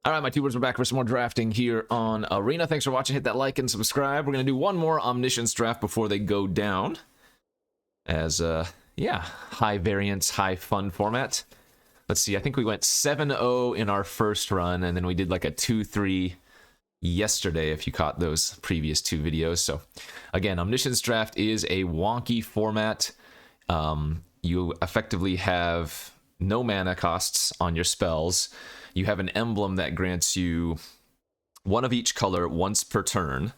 All right, my tubers, we're back for some more drafting here on Arena. Thanks for watching. Hit that like and subscribe. We're going to do one more Omniscience draft before they go down. As, yeah, high variance, high fun format. Let's see, I think we went 7-0 in our first run, and then we did like a 2-3 yesterday, if you caught those previous two videos. So, again, Omniscience draft is a wonky format. You effectively have no mana costs on your spells. You have an emblem that grants you one of each color once per turn,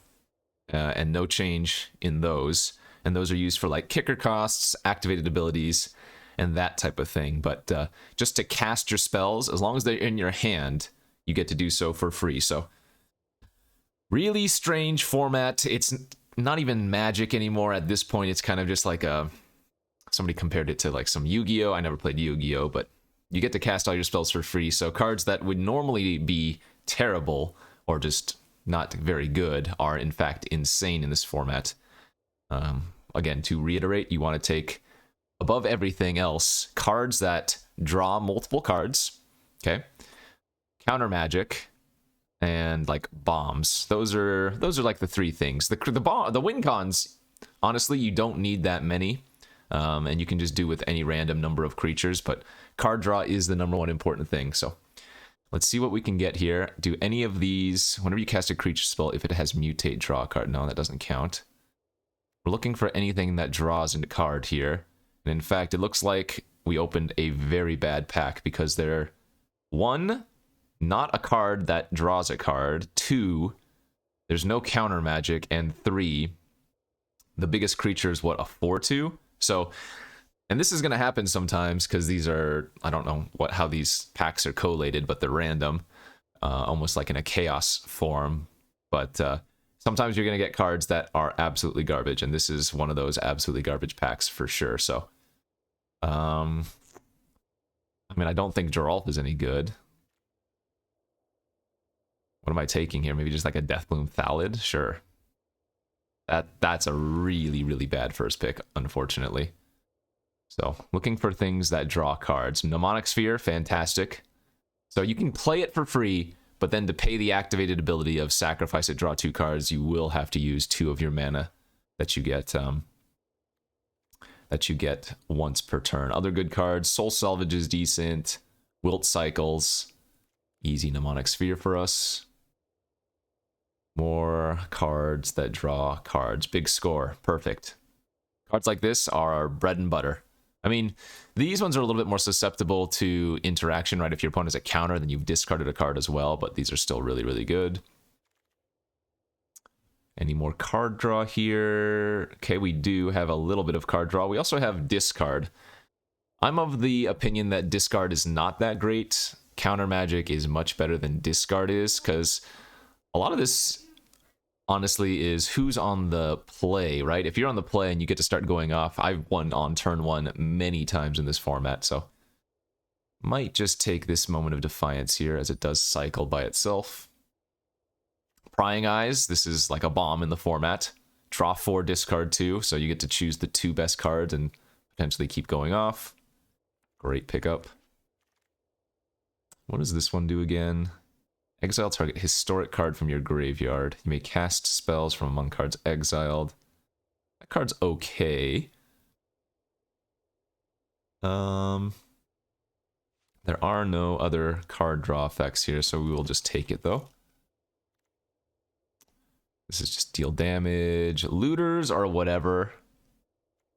and no change in those. And those are used for like kicker costs, activated abilities, and that type of thing. But just to cast your spells, as long as they're in your hand, you get to do so for free. So, really strange format. It's not even Magic anymore at this point. It's kind of just like a... Somebody compared it to like some Yu-Gi-Oh! I never played Yu-Gi-Oh! But you get to cast all your spells for free, so cards that would normally be terrible or just not very good are in fact insane in this format. Again, to reiterate, you want to take, above everything else, cards that draw multiple cards, okay? Counter magic, and like bombs. Those are like the three things. The win cons, honestly, you don't need that many. And you can just do with any random number of creatures, but card draw is the number one important thing. So let's see what we can get here. Do any of these, whenever you cast a creature spell, if it has mutate, draw a card. No, that doesn't count. We're looking for anything that draws into card here. And in fact, it looks like we opened a very bad pack because they're, one, not a card that draws a card. Two, there's no counter magic. And three, the biggest creature is what, a 4/2? So, and this is going to happen sometimes because these are, I don't know how these packs are collated, but they're random, almost like in a chaos form. But sometimes you're going to get cards that are absolutely garbage, and this is one of those absolutely garbage packs for sure. So, I mean, I don't think Geralt is any good. What am I taking here? Maybe just like a Deathbloom Thallid? Sure. That's a really, really bad first pick, unfortunately. So, looking for things that draw cards. Mnemonic Sphere, fantastic. So you can play it for free, but then to pay the activated ability of sacrifice it, draw 2 cards, you will have to use 2 of your mana that you get once per turn. Other good cards, Soul Salvage is decent. Wilt Cycles, easy Mnemonic Sphere for us. More cards that draw cards. Big Score. Perfect. Cards like this are our bread and butter. I mean, these ones are a little bit more susceptible to interaction, right? If your opponent has a counter, then you've discarded a card as well, but these are still really, really good. Any more card draw here? Okay, we do have a little bit of card draw. We also have discard. I'm of the opinion that discard is not that great. Counter magic is much better than discard is, because a lot of this, honestly, is who's on the play, right? If you're on the play and you get to start going off, I've won on turn 1 many times in this format, so might just take this Moment of Defiance here, as it does cycle by itself. Prying Eyes, this is like a bomb in the format. Draw 4, discard 2, so you get to choose the 2 best cards and potentially keep going off. Great pickup. What does this one do again? Exile target historic card from your graveyard. You may cast spells from among cards exiled. That card's okay. There are no other card draw effects here, so we will just take it though. This is just deal damage. Looters or whatever.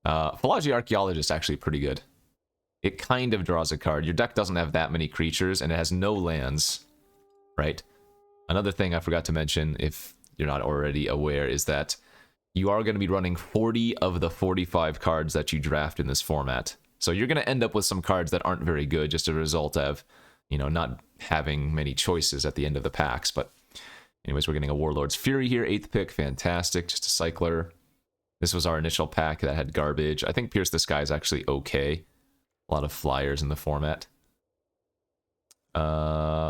Philology Archaeologist is actually pretty good. It kind of draws a card. Your deck doesn't have that many creatures, and it has no lands. Right? Another thing I forgot to mention, if you're not already aware, is that you are going to be running 40 of the 45 cards that you draft in this format. So you're going to end up with some cards that aren't very good, just a result of, you know, not having many choices at the end of the packs. But anyways, we're getting a Warlord's Fury here, 8th pick, fantastic, just a cycler. This was our initial pack that had garbage. I think Pierce the Sky is actually okay. A lot of flyers in the format.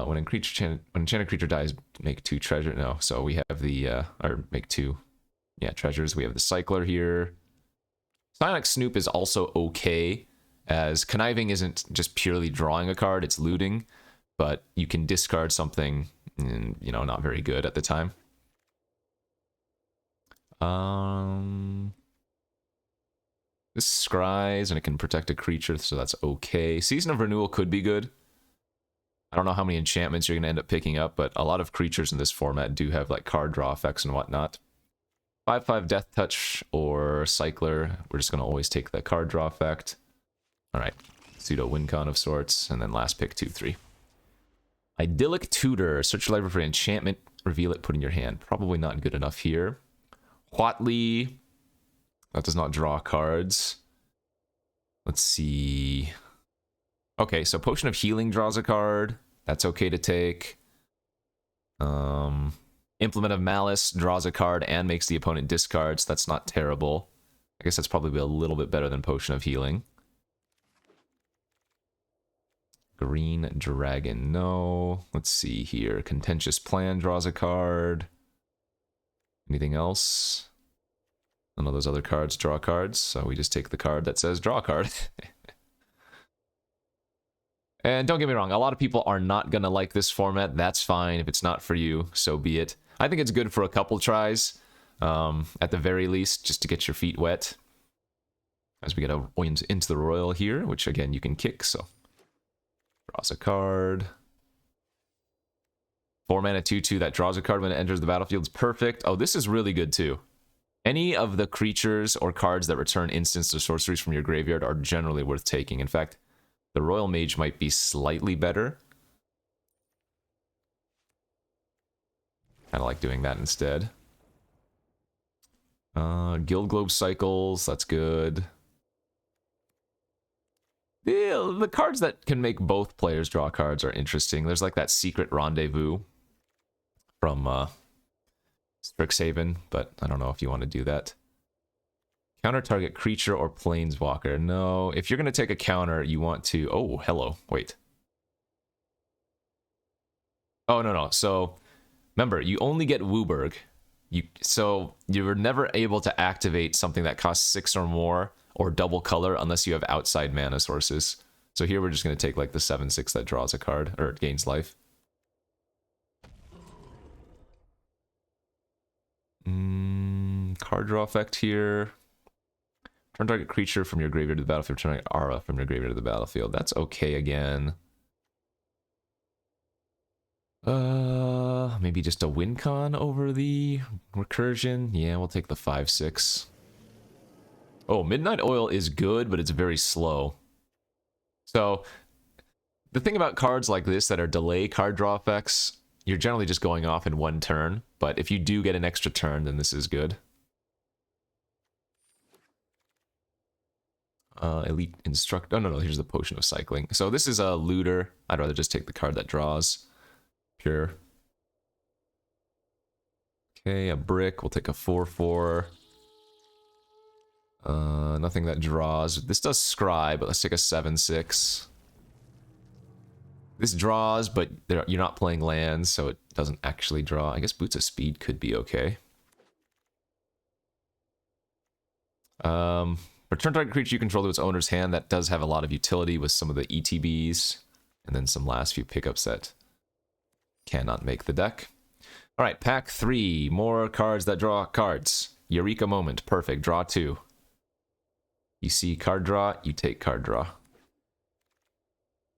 When enchanted creature dies, make 2 treasure. No, so we have the or make 2, treasures. We have the cycler here. Psionic Snoop is also okay, as Conniving isn't just purely drawing a card; it's looting. but you can discard something, you know, not very good at the time. This scries and it can protect a creature, so that's okay. Season of Renewal could be good. I don't know how many enchantments you're going to end up picking up, but a lot of creatures in this format do have like card draw effects and whatnot. 5/5 Death Touch or Cycler. We're just going to always take the card draw effect. Alright, pseudo win con of sorts, and then last pick 2/3. Idyllic Tutor. Search your library for an enchantment, reveal it, put in your hand. Probably not good enough here. Huatli. That does not draw cards. Let's see. Okay, so Potion of Healing draws a card. That's okay to take. Implement of Malice draws a card and makes the opponent discard, so that's not terrible. I guess that's probably a little bit better than Potion of Healing. Green Dragon, no. Let's see here. Contentious Plan draws a card. Anything else? None of those other cards draw cards, so we just take the card that says draw a card. And don't get me wrong, a lot of people are not going to like this format. That's fine. If it's not for you, so be it. I think it's good for a couple tries, at the very least, just to get your feet wet. As we get into the Royal here, which again, you can kick, so. Draws a card. 4 mana 2/2 that draws a card when it enters the battlefield is perfect. Oh, this is really good too. Any of the creatures or cards that return instants or sorceries from your graveyard are generally worth taking. In fact, the Royal Mage might be slightly better. Kind of like doing that instead. Guild Globe Cycles, that's good. The cards that can make both players draw cards are interesting. There's like that Secret Rendezvous from Strixhaven, but I don't know if you want to do that. Counter target creature or planeswalker. No, if you're going to take a counter, you want to... Oh, hello. Wait. Oh, no. So, remember, you only get Wooburg. So, you're never able to activate something that costs 6 or more or double color unless you have outside mana sources. So here we're just going to take like the 7/6 that draws a card, or it gains life. Card draw effect here. Turn target creature from your graveyard to the battlefield. Turn target aura from your graveyard to the battlefield. That's okay again. Maybe just a win con over the recursion. Yeah, we'll take the 5/6. Oh, Midnight Oil is good, but it's very slow. So, the thing about cards like this that are delay card draw effects, you're generally just going off in one turn, but if you do get an extra turn, then this is good. Elite Instruct... Oh, no, here's the Potion of Cycling. So this is a Looter. I'd rather just take the card that draws. Pure. Okay, a Brick. We'll take a 4/4. Nothing that draws. This does scry, but let's take a 7/6. This draws, but you're not playing lands, so it doesn't actually draw. I guess Boots of Speed could be okay. Return target creature you control to its owner's hand. That does have a lot of utility with some of the ETBs, and then some last few pickups that cannot make the deck. Alright, pack 3. More cards that draw cards. Eureka Moment. Perfect. Draw 2. You see card draw, you take card draw.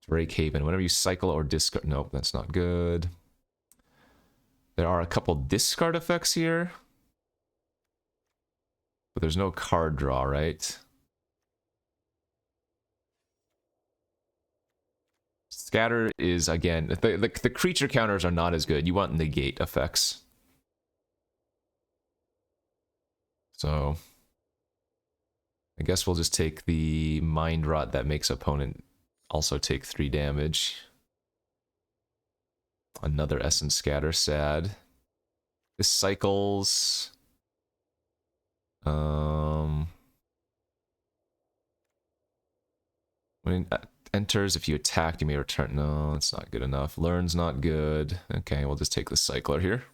Drake Haven. Whenever you cycle or discard... Nope, that's not good. There are a couple discard effects here. But there's no card draw, right? Scatter is, again... The creature counters are not as good. You want negate effects. So... I guess we'll just take the Mind Rot that makes opponent also take 3 damage. Another Essence Scatter, sad. This cycles... When it enters, if you attack, you may return... No, it's not good enough. Learn's not good. Okay, we'll just take the Cycler here.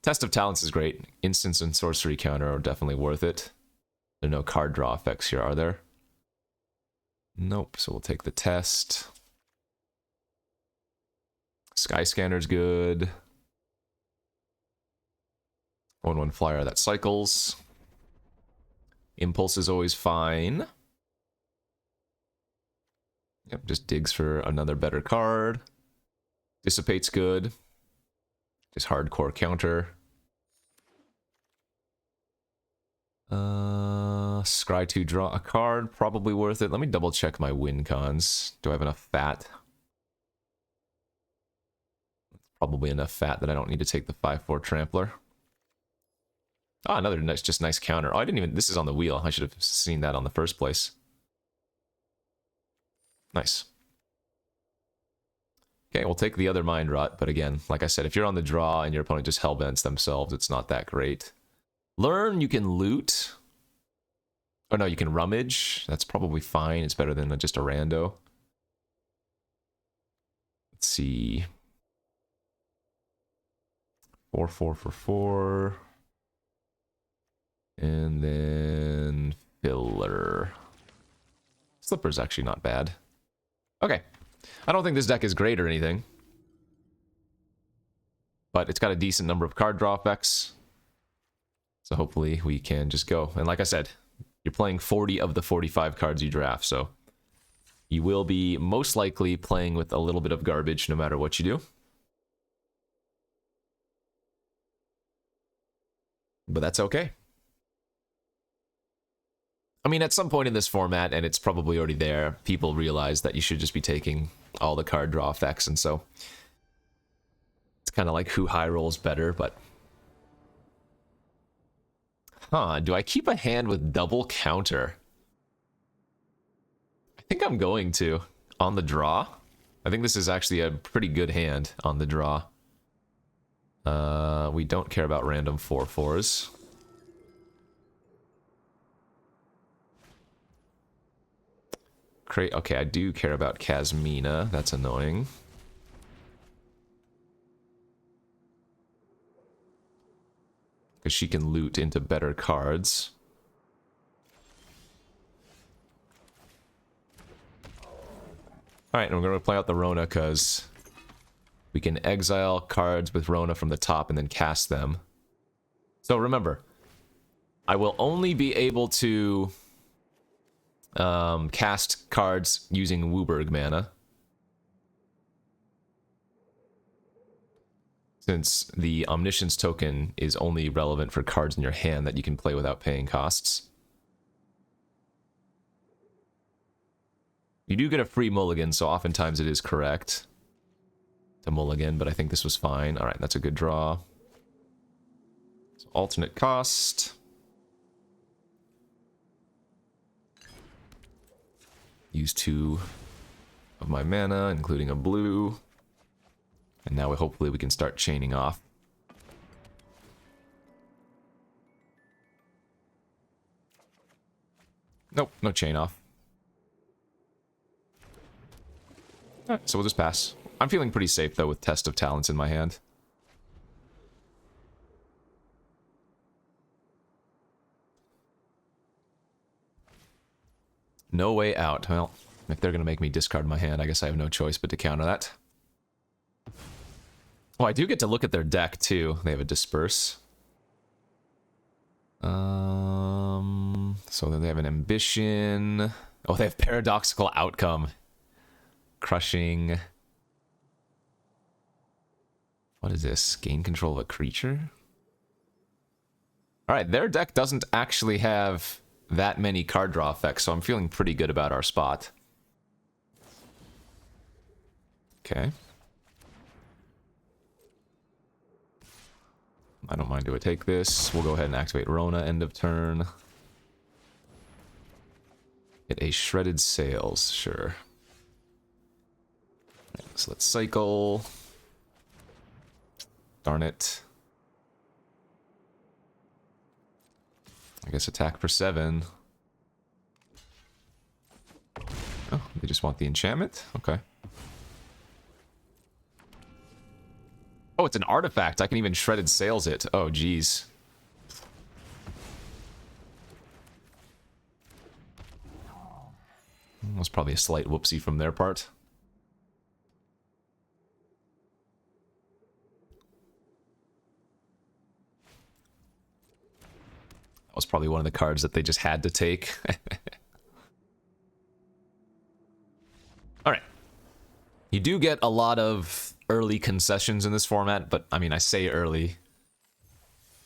Test of Talents is great. Instance and sorcery counter are definitely worth it. There are no card draw effects here, are there? Nope, so we'll take the test. Sky Scanner's good. 1/1 flyer that cycles. Impulse is always fine. Yep, just digs for another better card. Dissipate's good. Just hardcore counter. Scry 2, draw a card. Probably worth it. Let me double check my win cons. Do I have enough fat? Probably enough fat that I don't need to take the 5/4 Trampler. Oh, another nice, just nice counter. Oh, I didn't even... This is on the wheel. I should have seen that on the first place. Nice. Okay, we'll take the other Mind Rot, but again, like I said, if you're on the draw and your opponent just hellbents themselves, it's not that great. Learn, you can loot. Oh no, you can rummage. That's probably fine. It's better than just a rando. Let's see. 4/4 for 4. And then filler. Slipper's actually not bad. Okay. I don't think this deck is great or anything. But it's got a decent number of card draw effects. So hopefully we can just go. And like I said, you're playing 40 of the 45 cards you draft, so you will be most likely playing with a little bit of garbage no matter what you do. But that's okay. I mean, at some point in this format, and it's probably already there, people realize that you should just be taking all the card draw effects, and so it's kind of like who high rolls better, but... Huh, do I keep a hand with double counter? I think I'm going to. On the draw? I think this is actually a pretty good hand on the draw. We don't care about random 4/4s. Okay, I do care about Kasmina. That's annoying. Because she can loot into better cards. Alright, and we're going to play out the Rona because we can exile cards with Rona from the top and then cast them. So remember, I will only be able to cast cards using Wooburg mana, since the Omniscience token is only relevant for cards in your hand that you can play without paying costs. You do get a free mulligan, so oftentimes it is correct to mulligan, but I think this was fine. Alright, that's a good draw. So alternate cost. Use 2 of my mana, including a blue. And now hopefully we can start chaining off. Nope, no chain off. Alright, so we'll just pass. I'm feeling pretty safe, though, with Test of Talents in my hand. No way out. Well, if they're going to make me discard my hand, I guess I have no choice but to counter that. Oh, I do get to look at their deck, too. They have a Disperse. So then they have an Ambition. Oh, they have Paradoxical Outcome. Crushing. What is this? Gain control of a creature? Alright, their deck doesn't actually have that many card draw effects, so I'm feeling pretty good about our spot. Okay. I don't mind do I take this. We'll go ahead and activate Rona end of turn. Get a Shredded Sails, sure. Right, so let's cycle. Darn it. I guess attack for 7. Oh, they just want the enchantment? Okay. Oh, it's an artifact. I can even Shredded Sails it. Oh, geez. That was probably a slight whoopsie from their part. was probably one of the cards that they just had to take. Alright. You do get a lot of early concessions in this format, but I mean, I say early.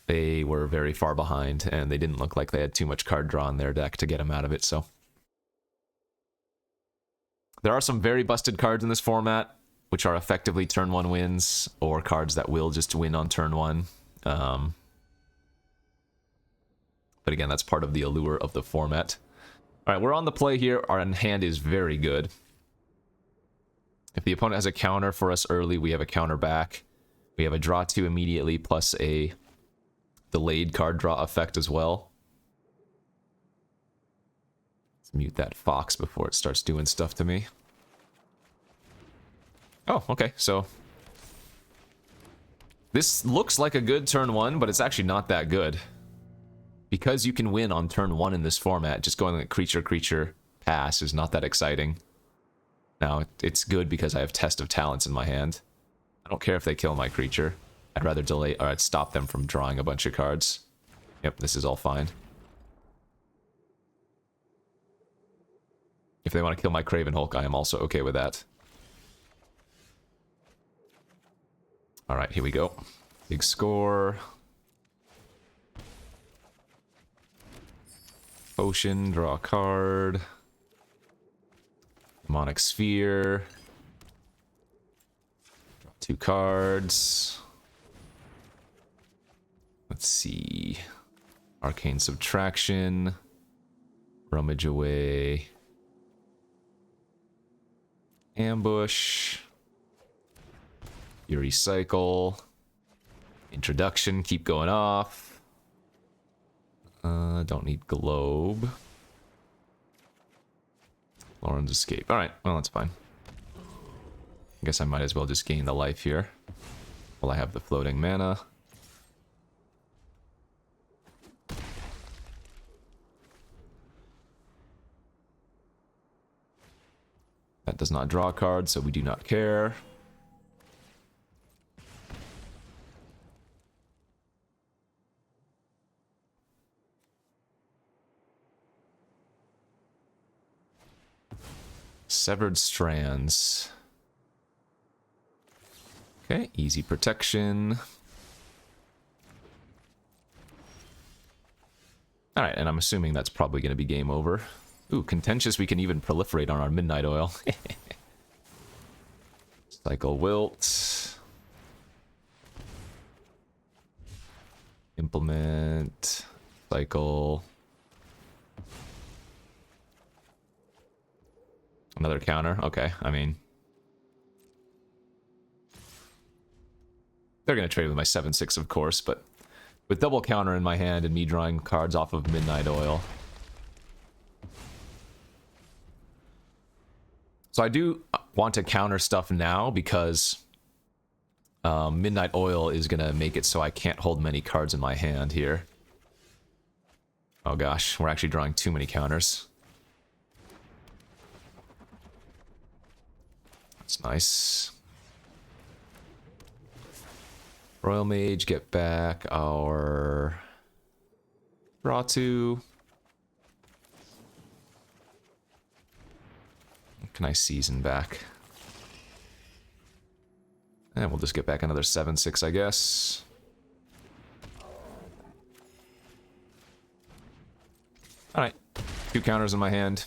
They were very far behind, and they didn't look like they had too much card draw in their deck to get them out of it, so. There are some very busted cards in this format, which are effectively turn 1 wins, or cards that will just win on turn 1. But again, that's part of the allure of the format. Alright, we're on the play here. Our hand is very good. If the opponent has a counter for us early, we have a counter back. We have a draw 2 immediately, plus a delayed card draw effect as well. Let's mute that fox before it starts doing stuff to me. Oh, okay, so this looks like a good turn 1, but it's actually not that good. Because you can win on turn 1 in this format, just going like creature pass is not that exciting. Now, it's good because I have Test of Talents in my hand. I don't care if they kill my creature. I'd rather delay, or I'd stop them from drawing a bunch of cards. Yep, this is all fine. If they want to kill my Craven Hulk, I am also okay with that. Alright, here we go. Big score. Potion, draw a card. Demonic Sphere. Draw 2 cards. Let's see. Arcane Subtraction. Rummage away. Ambush. Fury Cycle. Introduction, keep going off. Don't need Globe. Lauren's Escape. Alright, well, that's fine. I guess I might as well just gain the life here while I have the floating mana. That does not draw a card, so we do not care. Severed Strands. Okay, easy protection. Alright, and I'm assuming that's probably going to be game over. Ooh, Contentious, we can even proliferate on our Midnight Oil. Cycle Wilt. Implement. Cycle. Another counter? Okay, I mean... They're going to trade with my 7/6, of course, but... With double counter in my hand and me drawing cards off of Midnight Oil... So I do want to counter stuff now because... Midnight Oil is going to make it so I can't hold many cards in my hand here. Oh gosh, we're actually drawing too many counters. That's nice. Royal Mage, get back our... Draw 2. Can I season back? And we'll just get back another 7/6, I guess. Alright. 2 counters in my hand.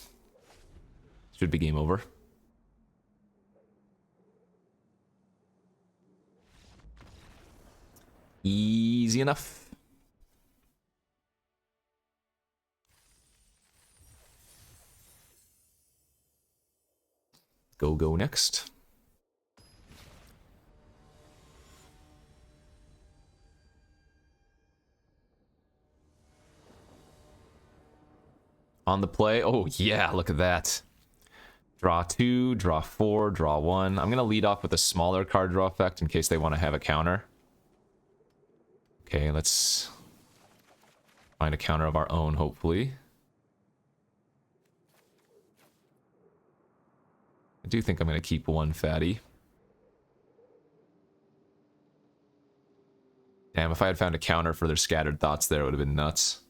Should be game over. Easy enough. Go next. On the play. Oh, yeah, look at that. Draw 2, draw 4, draw 1. I'm going to lead off with a smaller card draw effect in case they want to have a counter. Okay, let's find a counter of our own, hopefully. I do think I'm going to keep 1 fatty. Damn, if I had found a counter for their Scattered Thoughts there, it would have been nuts.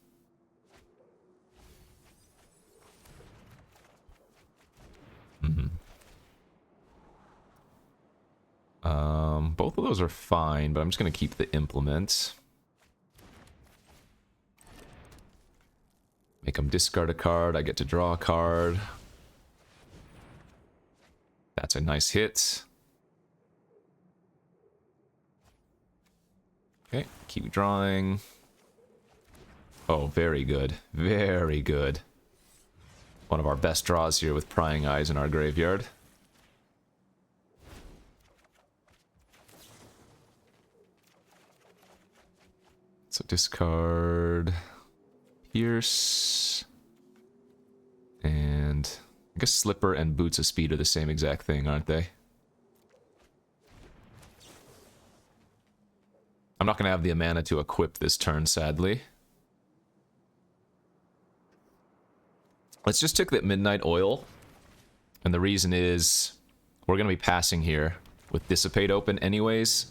Both of those are fine, but I'm just going to keep the implement. Make them discard a card. I get to draw a card. That's a nice hit. Okay, keep drawing. Oh, very good. Very good. One of our best draws here with Prying Eyes in our graveyard. So discard Pierce. And I guess Slipper and Boots of Speed are the same exact thing, aren't they? I'm not going to have the mana to equip this turn, sadly. Let's just take that Midnight Oil. And the reason is we're going to be passing here with Dissipate open anyways.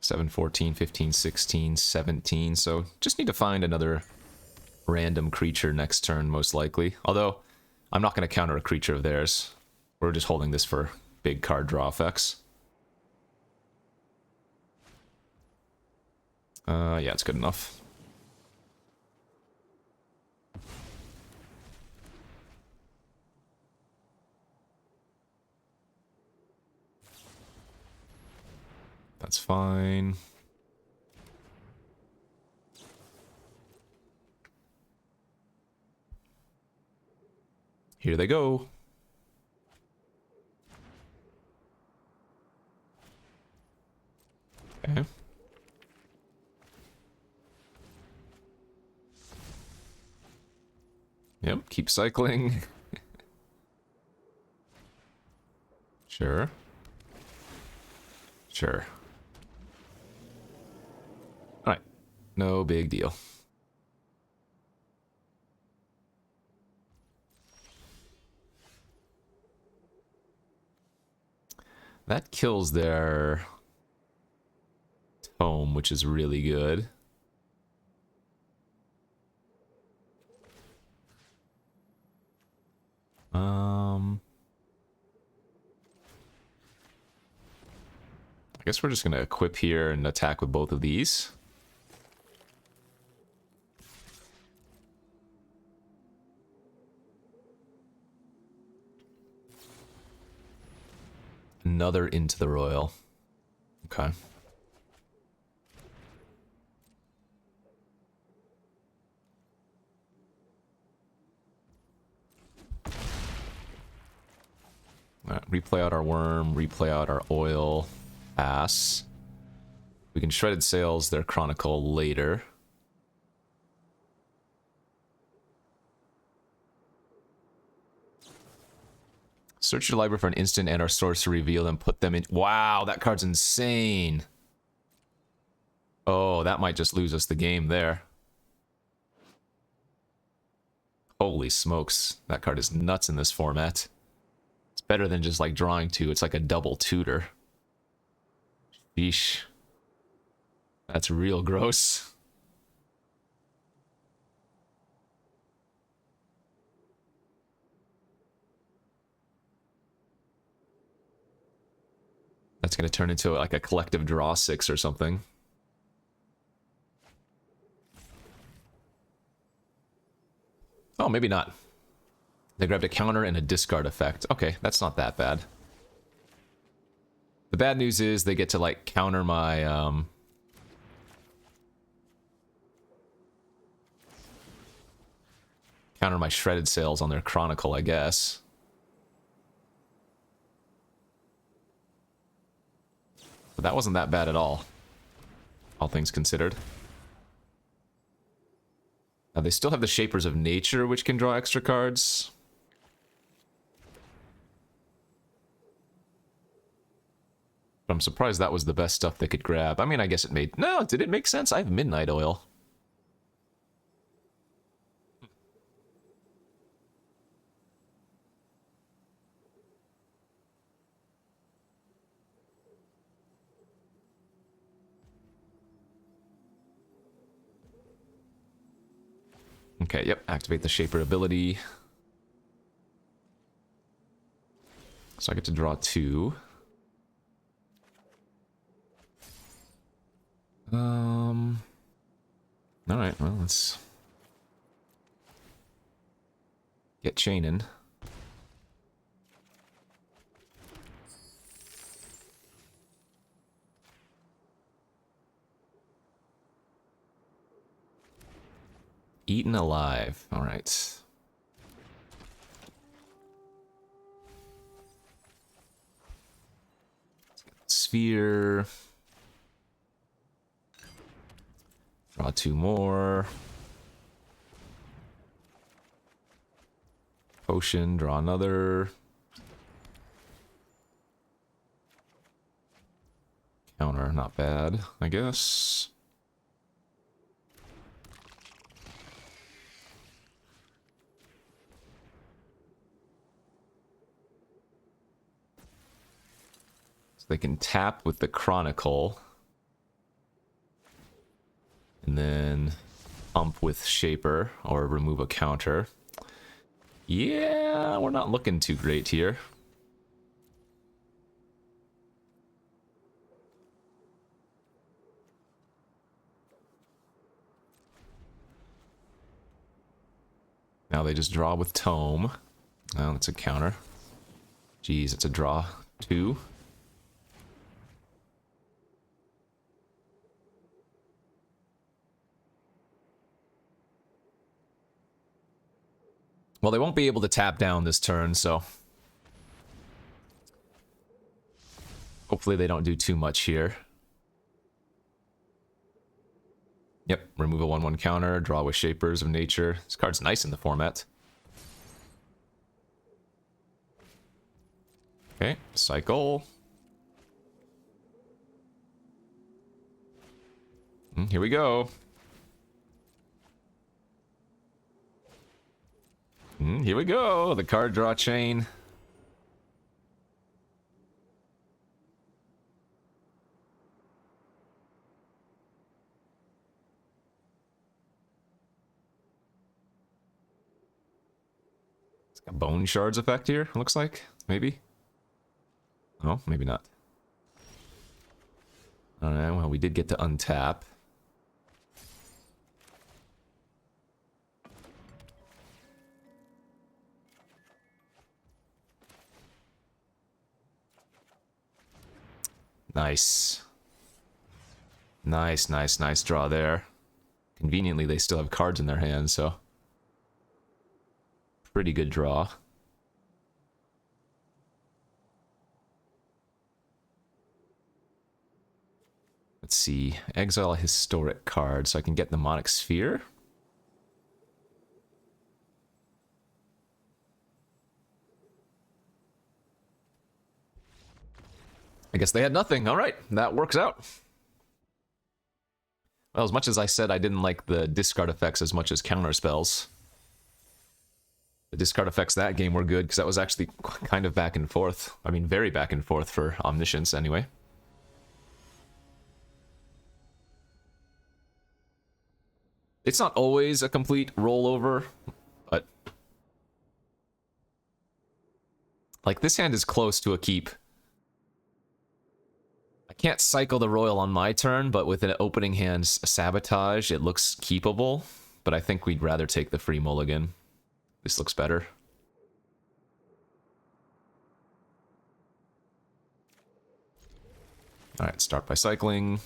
Seven, 14, 15, 16, 17. So just need to find another random creature next turn, most likely. Although, I'm not going to counter a creature of theirs. We're just holding this for big card draw effects. Yeah, it's good enough. That's fine. Here they go. Okay. Yep, keep cycling. Sure. Sure. Alright. No big deal. That kills their Tome, which is really good. I guess we're just going to equip here and attack with both of these. Another Into the Royal. Okay. Replay out our Worm, replay out our Oil. Pass. We can Shredded Sails their Chronicle later. Search your library for an instant and our sorcery, reveal them, put them in. Wow, that card's insane. Oh, that might just lose us the game there. Holy smokes, that card is nuts in this format. It's better than just like drawing two, it's like a double tutor. Sheesh. That's real gross. That's going to turn into like a collective draw 6 or something. Oh, maybe not. They grabbed a counter and a discard effect. Okay, that's not that bad. The bad news is they get to like counter my Shredded Sails on their Chronicle, I guess. But that wasn't that bad at all things considered. Now they still have the Shapers of Nature, which can draw extra cards. But I'm surprised that was the best stuff they could grab. I mean, I guess it made... No, did it make sense? I have Midnight Oil. Okay, yep, activate the Shaper ability. So I get to draw 2. Alright, well, let's get chaining. Eaten alive. Alright. Sphere. Draw 2 more. Potion, draw another. Counter, not bad, I guess. So they can tap with the Chronicle. And then pump with Shaper or remove a counter. Yeah, we're not looking too great here. Now they just draw with Tome. Oh, that's a counter. Jeez, it's a draw 2. Well, they won't be able to tap down this turn, so hopefully they don't do too much here. Yep, remove a 1/1 counter, draw with Shapers of Nature. This card's nice in the format. Okay, cycle. Here we go. Here we go, the card draw chain. It's got Bone Shards effect here, looks like. Maybe? Oh, maybe not. Alright, well, we did get to untap. Nice. Nice, nice, nice draw there. Conveniently, they still have cards in their hands, so... pretty good draw. Let's see. Exile a historic card so I can get Mnemonic Sphere. I guess they had nothing. All right, that works out. Well, as much as I said I didn't like the discard effects as much as counter spells, the discard effects that game were good because that was actually kind of back and forth. I mean, very back and forth for Omniscience anyway. It's not always a complete rollover, but... like, this hand is close to a keep. I can't cycle the Royal on my turn, but with an opening hand Sabotage, it looks keepable. But I think we'd rather take the free mulligan. This looks better. Alright, start by cycling.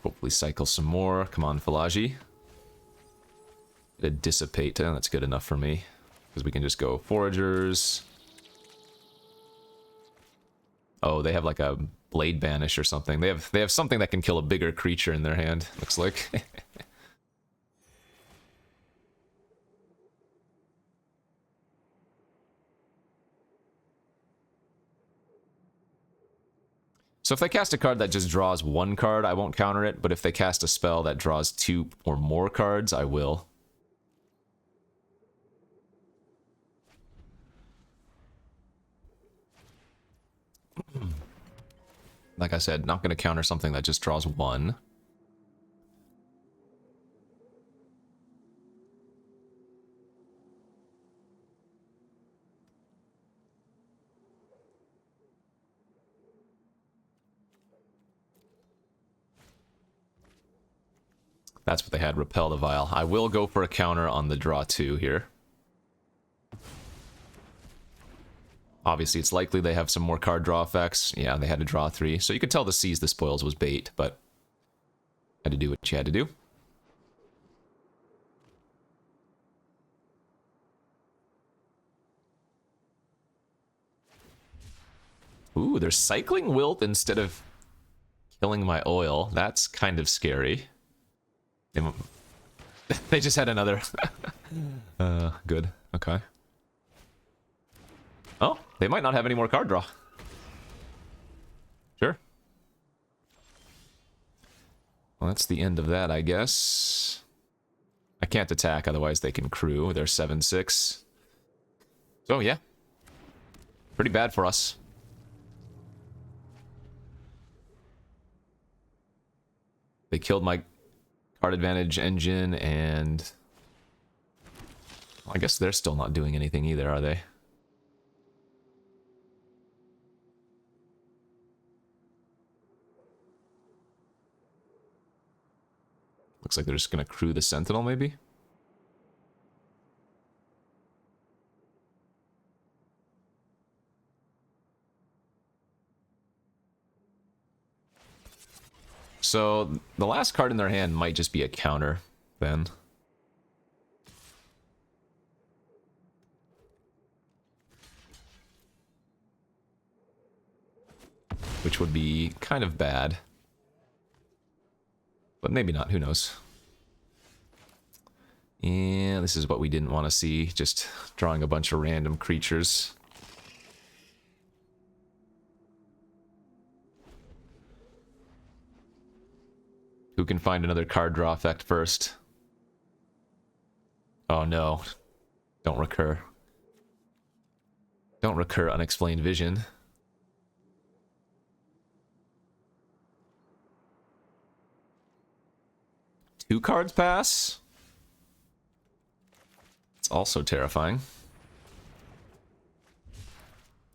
Hopefully cycle some more. Come on, Finalizing. Dissipate. Oh, that's good enough for me. Because we can just go Foragers. Oh, they have like a Blade Banish or something. They have something that can kill a bigger creature in their hand, looks like. So if they cast a card that just draws 1 card, I won't counter it, but if they cast a spell that draws 2 or more cards, I will. Like I said, not going to counter something that just draws 1. That's what they had, Repel the Vial. I will go for a counter on the draw 2 here. Obviously, it's likely they have some more card draw effects. Yeah, they had to draw 3. So you could tell the Seize the Spoils was bait, but had to do what you had to do. Ooh, they're cycling Wilt instead of killing my oil. That's kind of scary. They just had another. Good. Okay. Oh, they might not have any more card draw. Sure. Well, that's the end of that, I guess. I can't attack, otherwise they can crew. They're 7-6. So, yeah. Pretty bad for us. They killed my card advantage engine, and well, I guess they're still not doing anything either, are they? Looks like they're just gonna crew the Sentinel, maybe? So, the last card in their hand might just be a counter, then. Which would be kind of bad. But maybe not, who knows. Yeah, this is what we didn't want to see, just drawing a bunch of random creatures. Who can find another card draw effect first? Oh no. Don't recur. Don't recur Unexplained Vision. Two cards pass? It's also terrifying.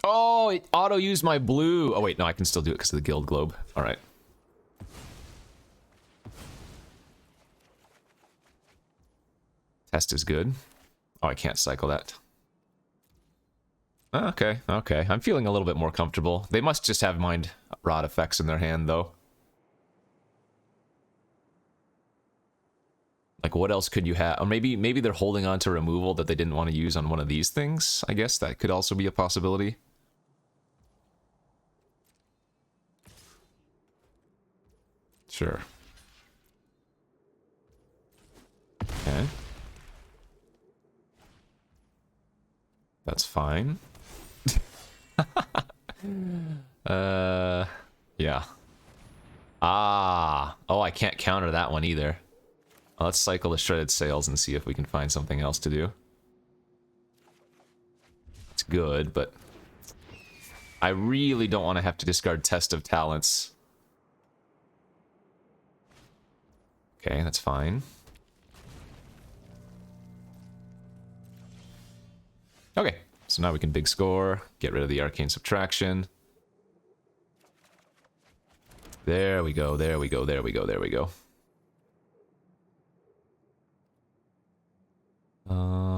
Oh, it auto-used my blue. Oh wait, no, I can still do it because of the Guild Globe. Alright. Test is good. Oh, I can't cycle that. Okay, okay. I'm feeling a little bit more comfortable. They must just have Mind Rot effects in their hand, though. Like, what else could you have? Or maybe they're holding on to removal that they didn't want to use on one of these things. I guess that could also be a possibility. Sure. Okay. That's fine. Yeah. Ah. Oh, I can't counter that one either. Well, let's cycle the Shredded Sails and see if we can find something else to do. It's good, but I really don't want to have to discard Test of Talents. Okay, that's fine. Okay, so now we can big score, get rid of the Arcane Subtraction. There we go, there we go, there we go, there we go.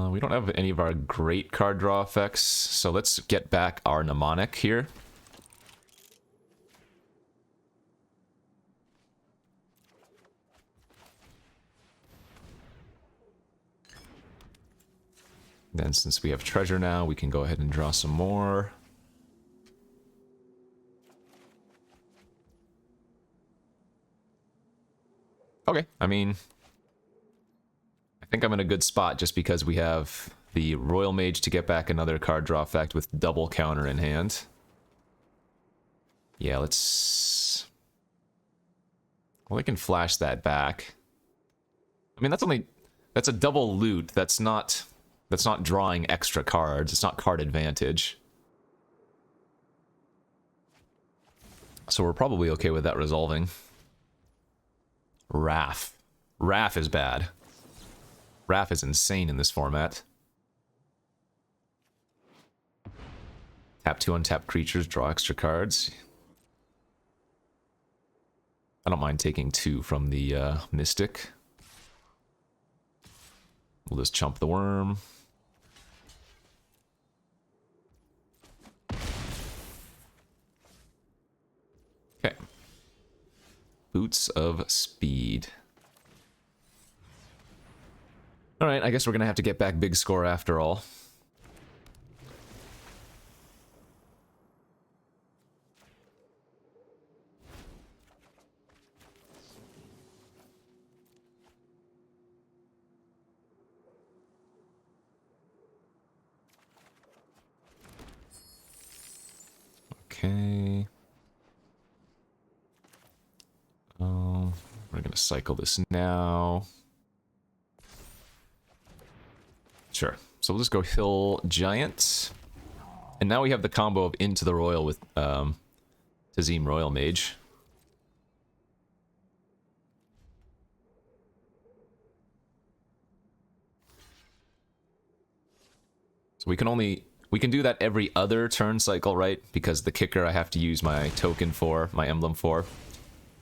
We don't have any of our great card draw effects, so let's get back our mnemonic here. Then since we have treasure now, we can go ahead and draw some more. Okay, I mean, I think I'm in a good spot just because we have the Royal Mage to get back another card draw effect with double counter in hand. Yeah, let's... Well, I can flash that back. I mean, that's a double loot. That's not drawing extra cards. It's not card advantage. So we're probably okay with that resolving. Wrath. Wrath is bad. Wrath is insane in this format. Tap 2 untapped creatures, draw extra cards. I don't mind taking 2 from the Mystic. We'll just chump the worm. Okay. Boots of Speed. Alright, I guess we're gonna have to get back big score after all. Okay. We're gonna cycle this now. Sure. So we'll just go Hill Giant. And now we have the combo of Into the Royal with Tazim Royal Mage. So we can do that every other turn cycle, right? Because the kicker I have to use my token for, my emblem for.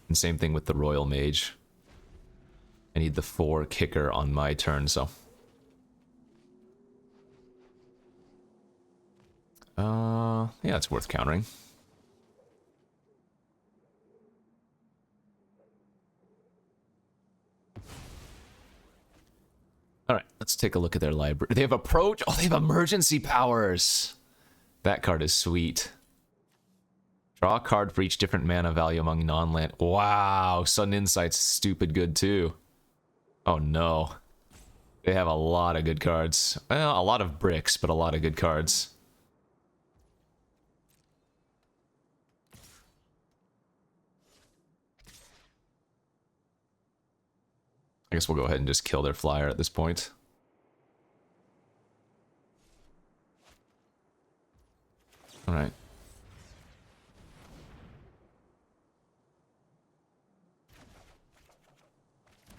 And same thing with the Royal Mage. I need the 4 kicker on my turn, so. Yeah, it's worth countering. Alright, let's take a look at their library. They have approach. Oh, they have emergency powers. That card is sweet. Draw a card for each different mana value among non-land. Wow, Sudden Insight's stupid good too. Oh no. They have a lot of good cards. Well, a lot of bricks, but a lot of good cards. I guess we'll go ahead and just kill their flyer at this point. Alright.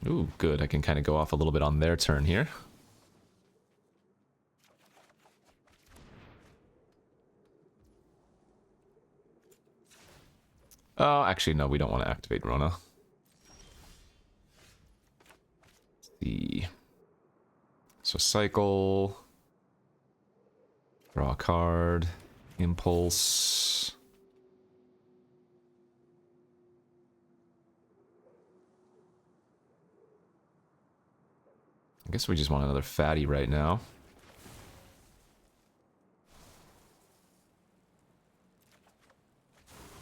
Ooh, good. I can kind of go off a little bit on their turn here. Oh, actually, no, we don't want to activate Rona. So cycle, draw a card, impulse. I guess we just want another fatty right now.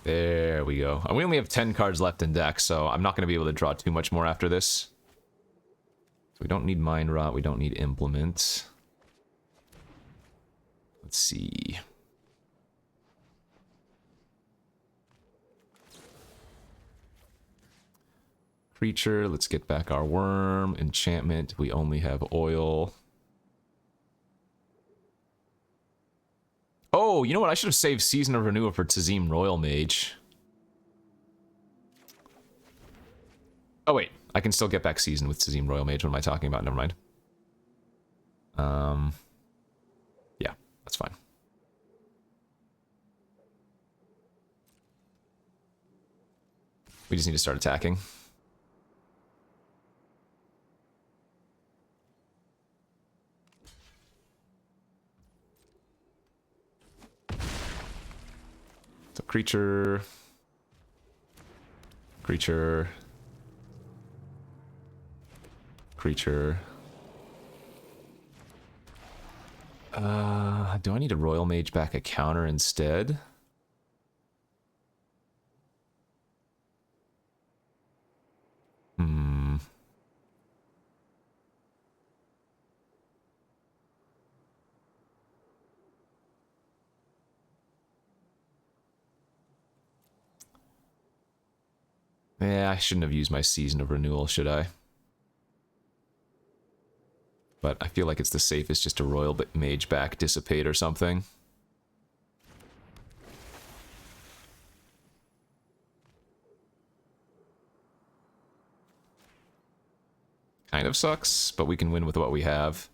There we go. And we only have 10 cards left in deck, so I'm not going to be able to draw too much more after this. So we don't need Mind Rot, we don't need Implement. Let's see. Creature, let's get back our worm. Enchantment, we only have oil. Oh, you know what? I should have saved Season of Renewal for Tazim Royal Mage. Oh, wait. I can still get back Season with Tazim Royal Mage. What am I talking about? Never mind. Yeah, that's fine. We just need to start attacking. So creature, creature, creature. Do I need a Royal Mage back a counter instead? Yeah, I shouldn't have used my Season of Renewal, should I? But I feel like it's the safest just to Royal Mage back Dissipate or something. Kind of sucks, but we can win with what we have.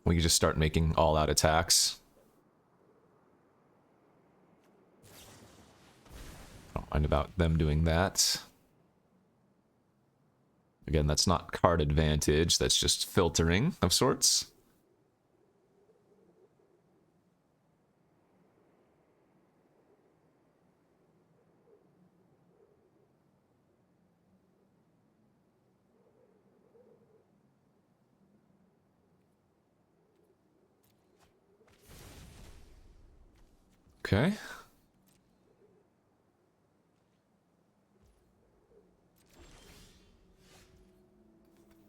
We can just start making all-out attacks. Don't mind about them doing that. Again, that's not card advantage, that's just filtering of sorts. Okay.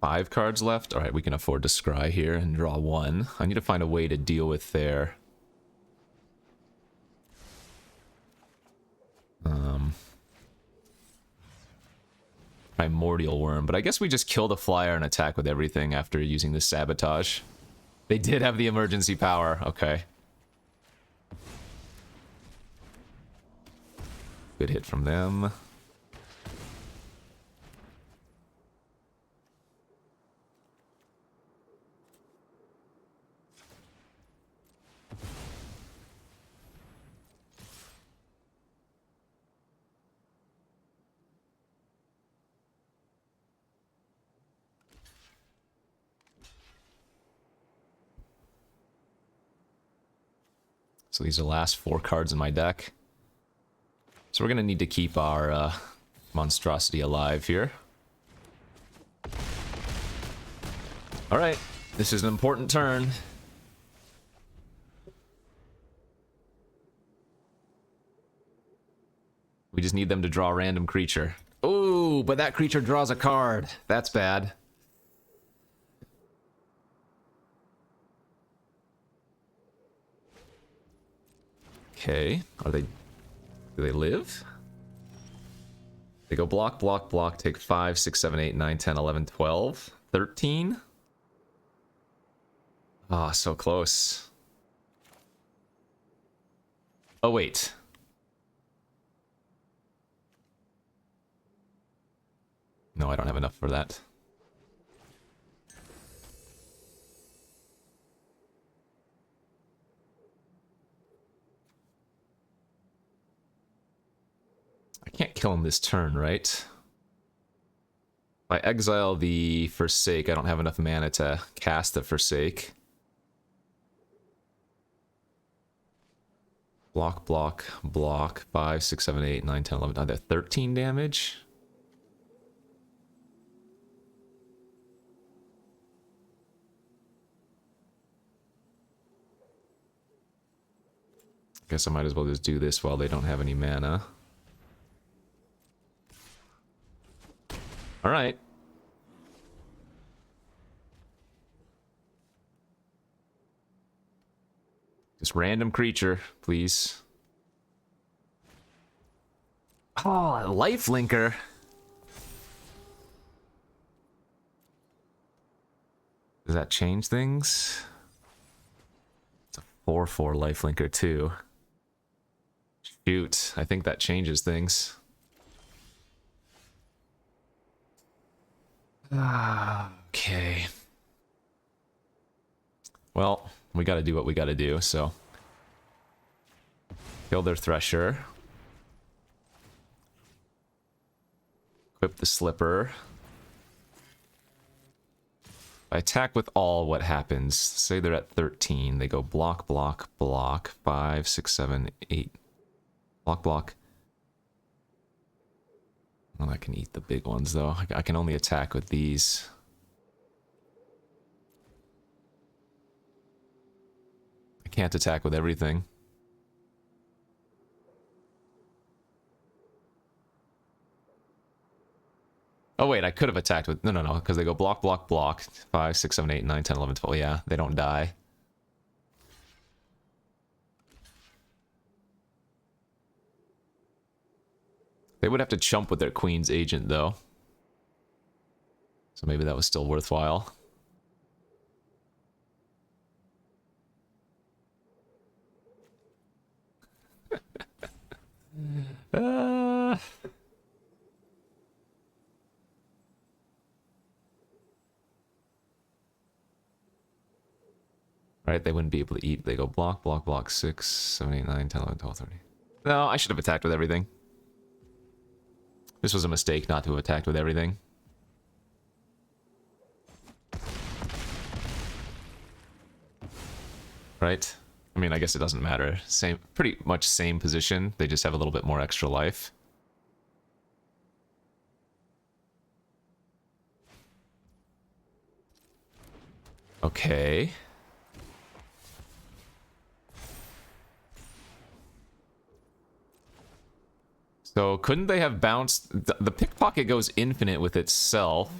Five cards left. All right, we can afford to scry here and draw one. I need to find a way to deal with their primordial worm, but I guess we just kill the flyer and attack with everything after using the sabotage. They did have the emergency power. Okay. Good hit from them. So these are the last 4 cards in my deck. So we're going to need to keep our monstrosity alive here. Alright, this is an important turn. We just need them to draw a random creature. Oh, but that creature draws a card. That's bad. Okay, do they live? They go block, block, block, take 5, 6, 7, 8, 9, 10, 11, 12, 13. Ah, so close. Oh, wait. No, I don't have enough for that. I can't kill him this turn, right? If I exile the Forsake, I don't have enough mana to cast the Forsake. Block, block, block. 5, 6, 7, 8, 9, 10, 11. Are there 13 damage? Guess I might as well just do this while they don't have any mana. Alright. Just random creature, please. Oh, a life linker. Does that change things? It's a 4/4 life linker too. Shoot, I think that changes things. Okay. Well, we gotta do what we gotta do, so. Kill their Thresher. Equip the Slipper. If I attack with all, what happens? Say they're at 13. They go block, block, block. 5, 6, 7, 8. Block, block. Well, I can eat the big ones, though. I can only attack with these. I can't attack with everything. Oh, wait, I could have attacked with... No, because they go block, block, block. 5, 6, 7, 8, 9, 10, 11, 12. Yeah, they don't die. They would have to chump with their Queen's Agent, though. So maybe that was still worthwhile. Alright, they wouldn't be able to eat. They go block, block, block. 6, 7, 8, 9, 10, 11, 12, 13. No, I should have attacked with everything. This was a mistake not to have attacked with everything. Right? I mean, I guess it doesn't matter. Same, pretty much same position. They just have a little bit more extra life. Okay. So couldn't they have bounced... The pickpocket goes infinite with itself.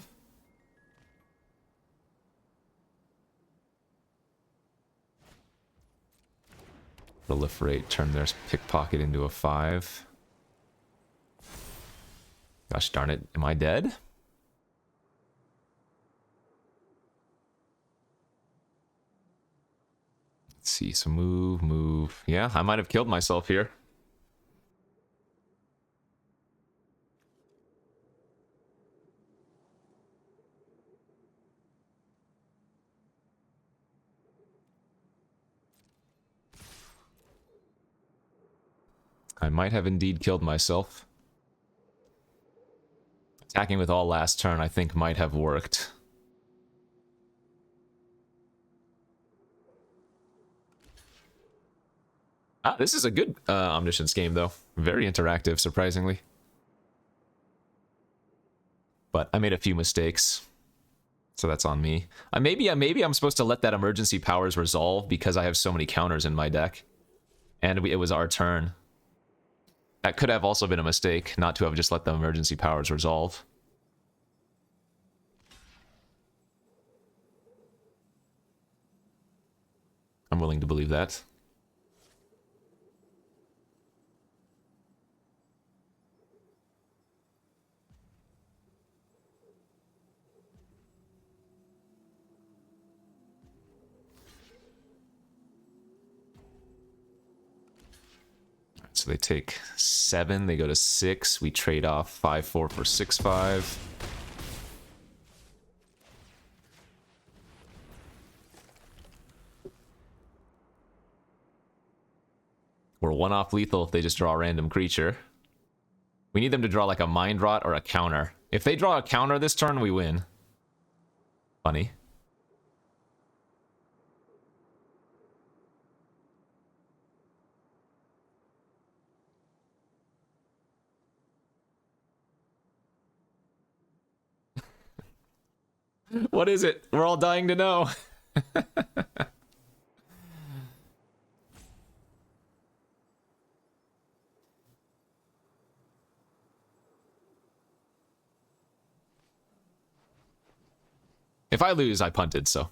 Proliferate, turn their pickpocket into a 5. Gosh darn it, am I dead? Let's see, so move. Yeah, I might have killed myself here. I might have indeed killed myself. Attacking with all last turn, I think, might have worked. Ah, this is a good Omniscience game, though. Very interactive, surprisingly. But I made a few mistakes, so that's on me. Maybe I'm supposed to let that emergency powers resolve because I have so many counters in my deck. And it was our turn. That could have also been a mistake, not to have just let the emergency powers resolve. I'm willing to believe that. So they take 7, they go to 6, we trade off 5-4 for 6-5. We're 1 off lethal if they just draw a random creature. We need them to draw like a Mind Rot or a counter. If they draw a counter this turn, we win. Funny. What is it? We're all dying to know. If I lose, I punted, so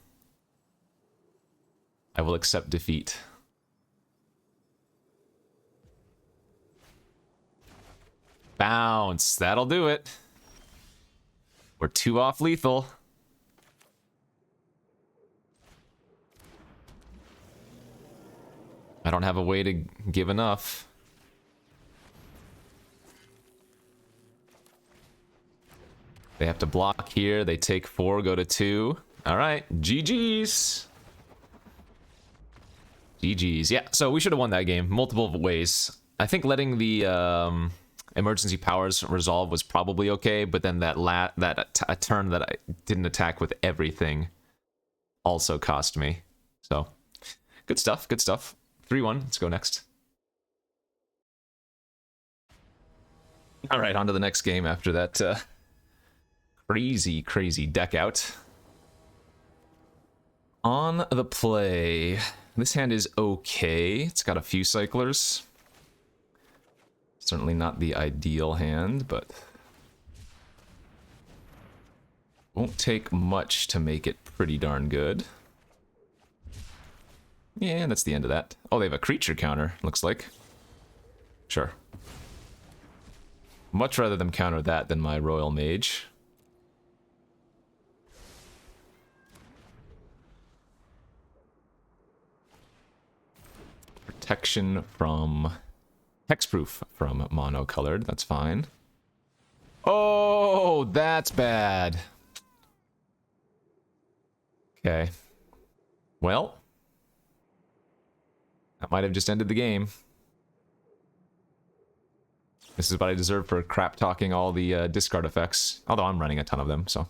I will accept defeat. Bounce. That'll do it. We're 2 off lethal. I don't have a way to give enough. They have to block here. They take 4, go to 2. All right, GG's. GG's. Yeah, so we should have won that game multiple ways. I think letting the emergency powers resolve was probably okay, but then that turn that I didn't attack with everything also cost me. So, good stuff, good stuff. 3-1, let's go next. All right, on to the next game after that crazy deck out. On the play, this hand is okay. It's got a few cyclers. Certainly not the ideal hand, but won't take much to make it pretty darn good. Yeah, that's the end of that. Oh, they have a creature counter, looks like. Sure. Much rather them counter that than my Royal Mage. Protection from... Hexproof from mono-colored, that's fine. Oh, that's bad. Okay. Well... that might have just ended the game. This is what I deserve for crap talking all the discard effects. Although I'm running a ton of them, so.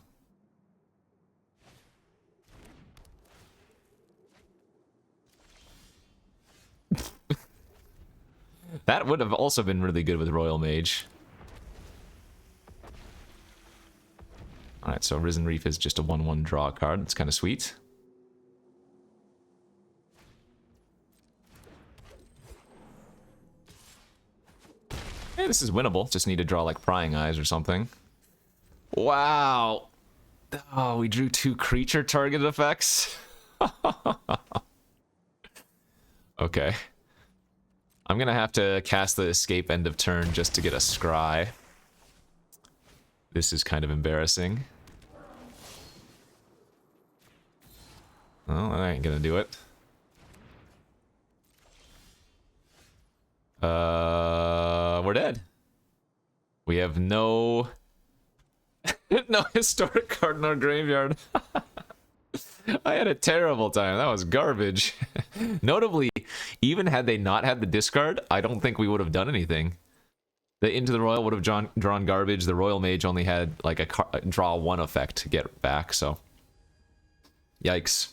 That would have also been really good with Royal Mage. Alright, so Risen Reef is just a 1/1 draw card. That's kind of sweet. Hey, this is winnable. Just need to draw like Prying Eyes or something. Wow. Oh, we drew 2 creature targeted effects. Okay. I'm gonna have to cast the escape end of turn just to get a scry. This is kind of embarrassing. Well, I ain't gonna do it. We're dead. We have no... no historic card in our graveyard. I had a terrible time. That was garbage. Notably, even had they not had the discard, I don't think we would have done anything. The Into the Royal would have drawn garbage. The Royal Mage only had like a draw 1 effect to get back, so... Yikes.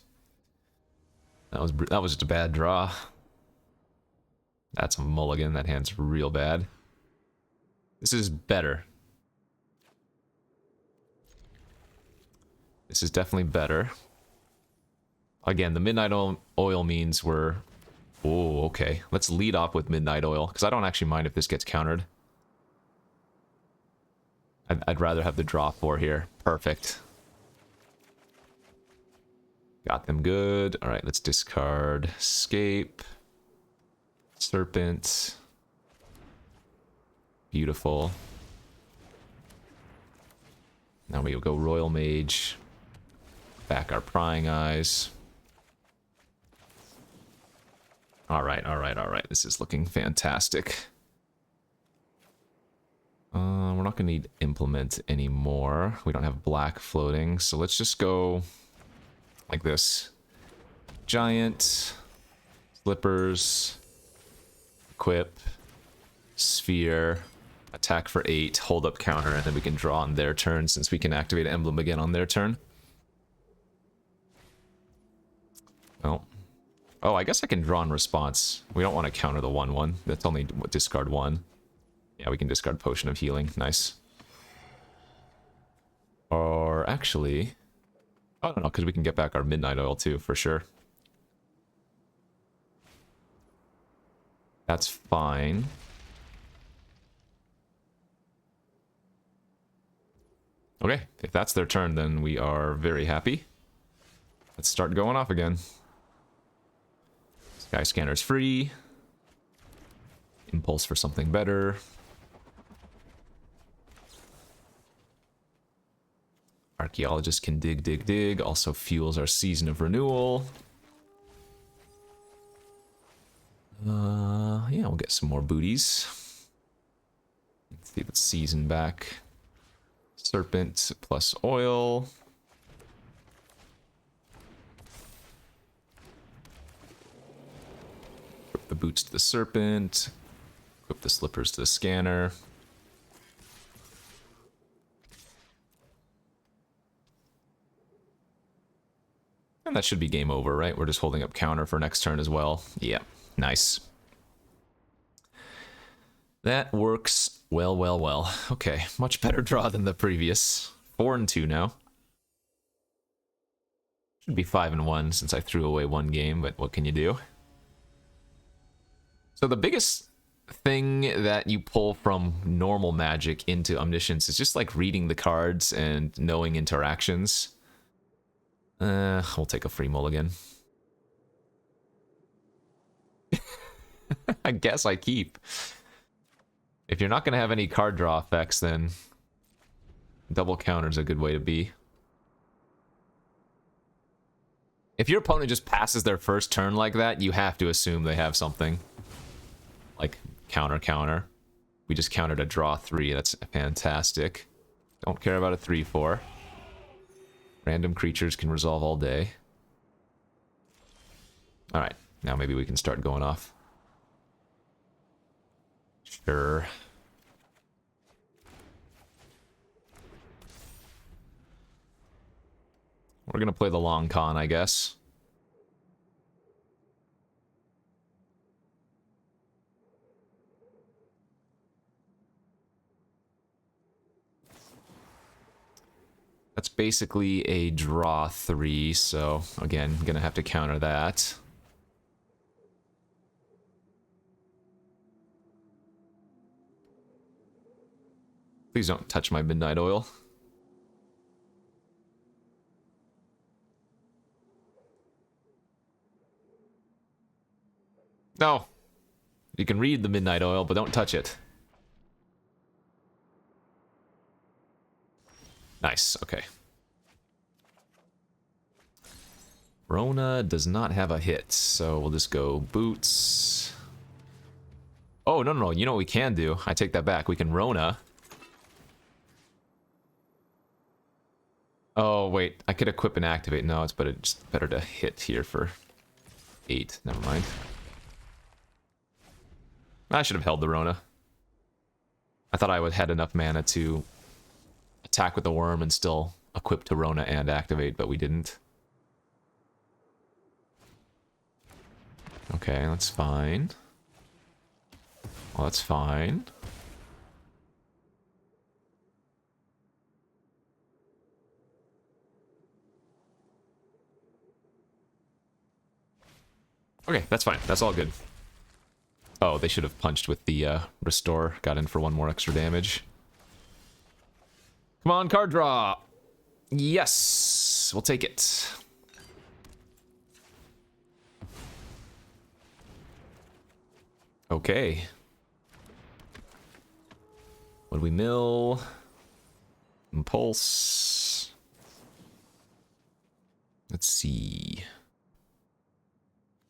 That was just a bad draw. That's a mulligan. That hand's real bad. This is better. This is definitely better. Again, the Midnight Oil means we're... Oh, okay. Let's lead off with Midnight Oil, because I don't actually mind if this gets countered. I'd rather have the draw 4 here. Perfect. Got them good. Alright, let's discard Escape. Serpent. Beautiful. Now we go Royal Mage. Back our Prying Eyes. Alright, alright, alright. This is looking fantastic. We're not going to need Implement anymore. We don't have black floating, so let's just go like this. Giant. Slippers. Equip. Sphere. Attack for 8. Hold up counter, and then we can draw on their turn since we can activate Emblem again on their turn. Well. Oh, I guess I can draw in response. We don't want to counter the 1/1. That's only discard 1. Yeah, we can discard Potion of Healing. Nice. Or actually... I don't know, because we can get back our Midnight Oil too, for sure. That's fine. Okay, if that's their turn, then we are very happy. Let's start going off again. Sky Scanner's free. Impulse for something better. Archaeologist can dig, dig, dig. Also fuels our Season of Renewal. Yeah, we'll get some more booties. Let's see the Season back. Serpent plus oil. Equip the boots to the Serpent. Equip the slippers to the Scanner. And that should be game over, right? We're just holding up counter for next turn as well. Yeah, nice. That works well, well, well. Okay, much better draw than the previous. 4-2 now. Should be 5-1 since I threw away 1 game, but what can you do? So the biggest thing that you pull from normal Magic into Omniscience is just like reading the cards and knowing interactions. We'll take a free mulligan. I guess I keep. If you're not going to have any card draw effects, then double counter's a good way to be. If your opponent just passes their first turn like that, you have to assume they have something. Like counter, counter. We just countered a draw 3. That's fantastic. Don't care about a 3-4. Random creatures can resolve all day. Alright, now maybe we can start going off. Sure. We're gonna play the long con, I guess. That's basically a draw 3, so again, gonna have to counter that. Please don't touch my Midnight Oil. No! You can read the Midnight Oil, but don't touch it. Nice, okay. Rona does not have a hit, so we'll just go Boots. Oh, no, no, no, you know what we can do? I take that back. We can Rona. Oh, wait, I could equip and activate. No, it's better to hit here for 8. Never mind. I should have held the Rona. I thought I would had enough mana to attack with the worm and still equip to Rona and activate, but we didn't. Okay, that's fine. Well, that's fine. Okay, that's fine. That's all good. Oh, they should have punched with the restore. Got in for 1 more extra damage. Come on, card draw! Yes! We'll take it. Okay. What do we mill? Impulse. Let's see.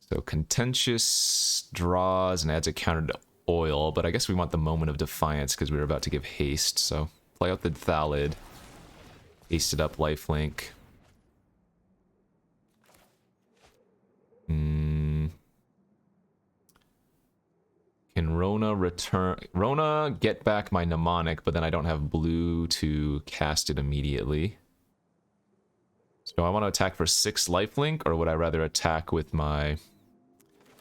So contentious draws and adds a counter to oil, but I guess we want the moment of defiance because we were about to give haste, so play out the Thallid. Haste it up, lifelink. Can Rona return... Rona get back my mnemonic, but then I don't have blue to cast it immediately. So I want to attack for 6 lifelink, or would I rather attack with my... I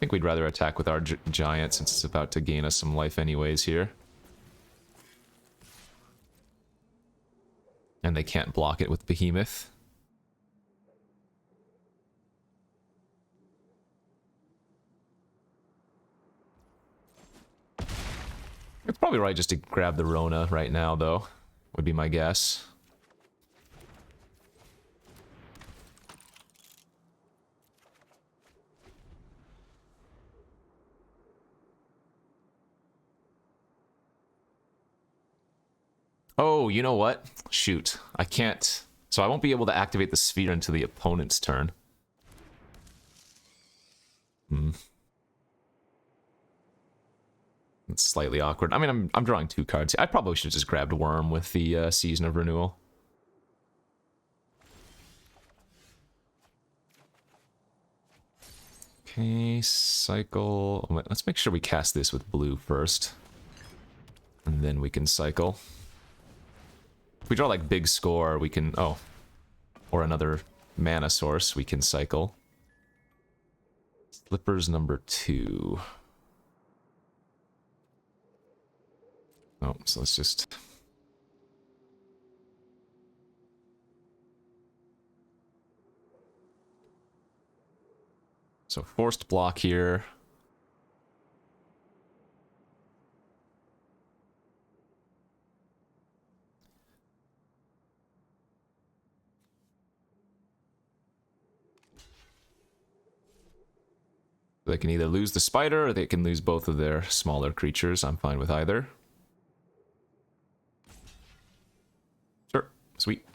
think we'd rather attack with our giant since it's about to gain us some life anyways here. And they can't block it with Behemoth. It's probably right just to grab the Rona right now, though, would be my guess. Oh, you know what? Shoot. I can't... So I won't be able to activate the sphere until the opponent's turn. It's slightly awkward. I mean, I'm drawing 2 cards. I probably should have just grabbed Worm with the Season of Renewal. Okay, cycle... Let's make sure we cast this with blue first. And then we can cycle. If we draw, like, big score, we can... Oh. Or another mana source, we can cycle. Slippers number 2. Oh, so let's just... So forced block here. They can either lose the spider or they can lose both of their smaller creatures. I'm fine with either. Sure, sweet.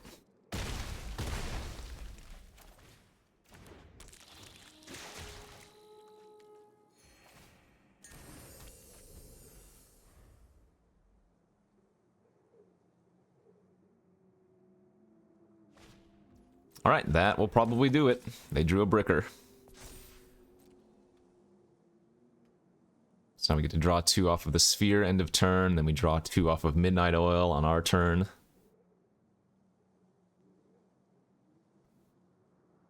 Alright, that will probably do it. They drew a bricker. So now we get to draw 2 off of the sphere end of turn, then we draw 2 off of Midnight Oil on our turn.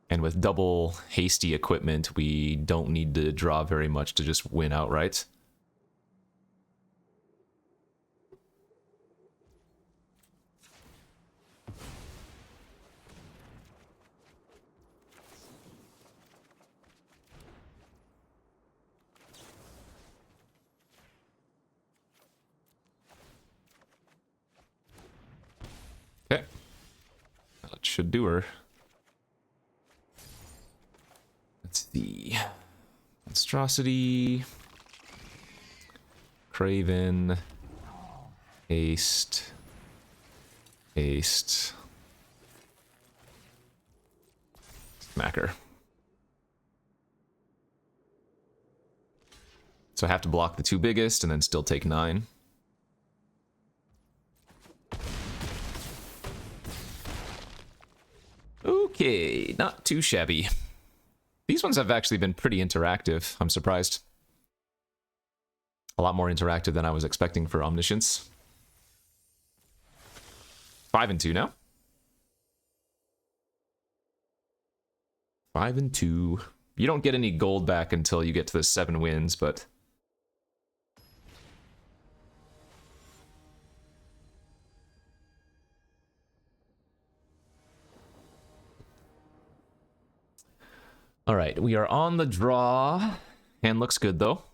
And with double hasty equipment, we don't need to draw very much to just win outright. Okay. That should do her. That's the monstrosity. Craven. Haste. Haste. Smacker. So I have to block the two biggest and then still take 9. Okay, not too shabby. These ones have actually been pretty interactive. I'm surprised. A lot more interactive than I was expecting for Omniscience. 5-2 now. 5-2. You don't get any gold back until you get to the 7 wins, but... Alright, we are on the draw. Hand looks good, though.